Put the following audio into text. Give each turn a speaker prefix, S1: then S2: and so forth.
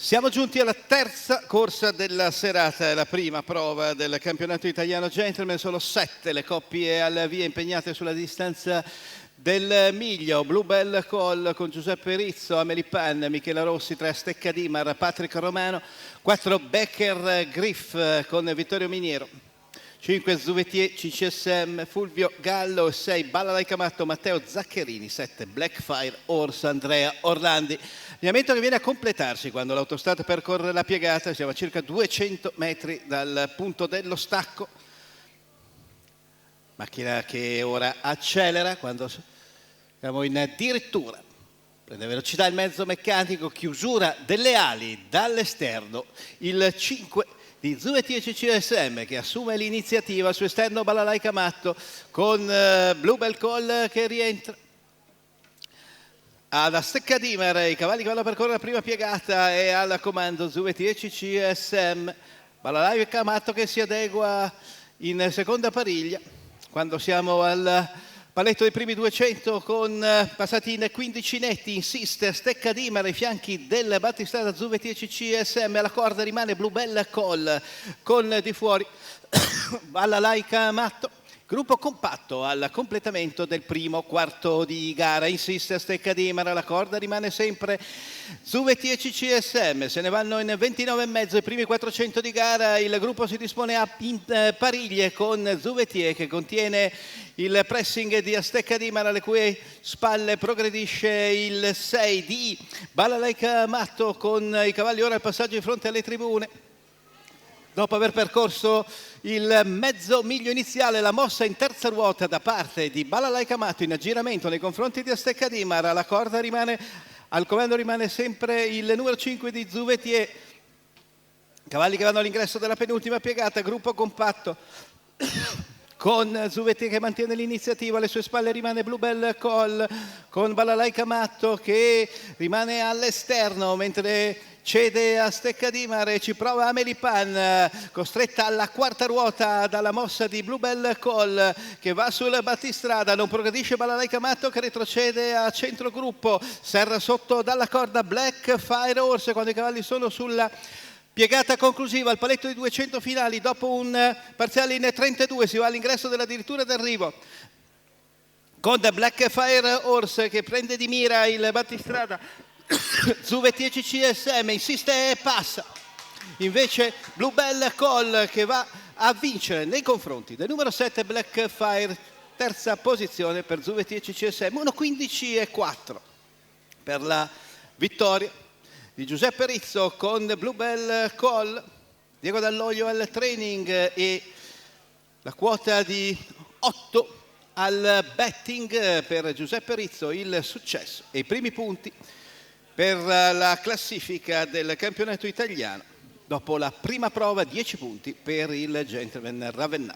S1: Siamo giunti alla terza corsa della serata, è la prima prova del campionato italiano gentleman, sono 7 le coppie al via impegnate sulla distanza del miglio. Bluebell Call con Giuseppe Rizzo, Amelie Pan, Michela Rossi, 3 Steccadimar, Patrick Romano, 4 Becker Griff con Vittorio Miniero, 5 Zuvetier CCSM Fulvio Gallo, 6 Balalaica Matto Matteo Zaccherini, 7 Blackfire Horse Andrea Orlandi. Allenamento che viene a completarsi quando l'autostrada percorre la piegata, siamo a circa 200 metri dal punto dello stacco. Macchina che ora accelera quando siamo in dirittura. Prende velocità il mezzo meccanico, chiusura delle ali dall'esterno, il 5 di Zuvetier CCSM che assume l'iniziativa su esterno Balalaica Matto con Bluebell Call che rientra. Ad Steccadimar i cavalli che vanno a percorrere la prima piegata e al comando Zuvetier CCSM. Balalaica Matto che si adegua in seconda pariglia quando siamo al paletto dei primi 200 con passati in 15 netti, insiste Steccadimar ai fianchi del battistrada Zuvetier CCSM, alla corda rimane Bluebell Call con di fuori Balalaica Matto. Gruppo compatto al completamento del primo quarto di gara, insiste Steccadimar, alla corda rimane sempre Zuvetier CCSM, se ne vanno in 29,5 i primi 400 di gara, il gruppo si dispone a pariglie con Zuvetier che contiene il pressing di Steccadimar alle cui spalle progredisce il 6 di Balalaica Matto con i cavalli ora al passaggio di fronte alle tribune. Dopo aver percorso il mezzo miglio iniziale, la mossa in terza ruota da parte di Balalaica Matto in aggiramento nei confronti di Steccadimar, alla corda rimane, al comando rimane sempre il numero 5 di Zuvetier. Cavalli che vanno all'ingresso della penultima piegata, gruppo compatto con Zuvetier che mantiene l'iniziativa, alle sue spalle rimane Bluebell Call con Balalaica Matto che rimane all'esterno mentre cede a Steccadimar e ci prova Amelie Pan, costretta alla quarta ruota dalla mossa di Bluebell Call che va sul battistrada, non progredisce Balalaica Matto che retrocede a centrogruppo, serra sotto dalla corda Blackfire Horse quando i cavalli sono sulla piegata conclusiva al paletto di 200 finali. Dopo un parziale in 32 si va all'ingresso della dirittura d'arrivo con Blackfire Horse che prende di mira il battistrada Zuvetier CCSM, insiste e passa. Invece Bluebell Call che va a vincere nei confronti del numero 7 Blackfire, terza posizione per Zuvetier CCSM, 1:15,4 per la vittoria di Giuseppe Rizzo con Bluebell Call. Diego Dall'Olio al training e la quota di 8 al betting per Giuseppe Rizzo, il successo e i primi punti per la classifica del campionato italiano. Dopo la prima prova 10 punti per il gentleman Ravenna.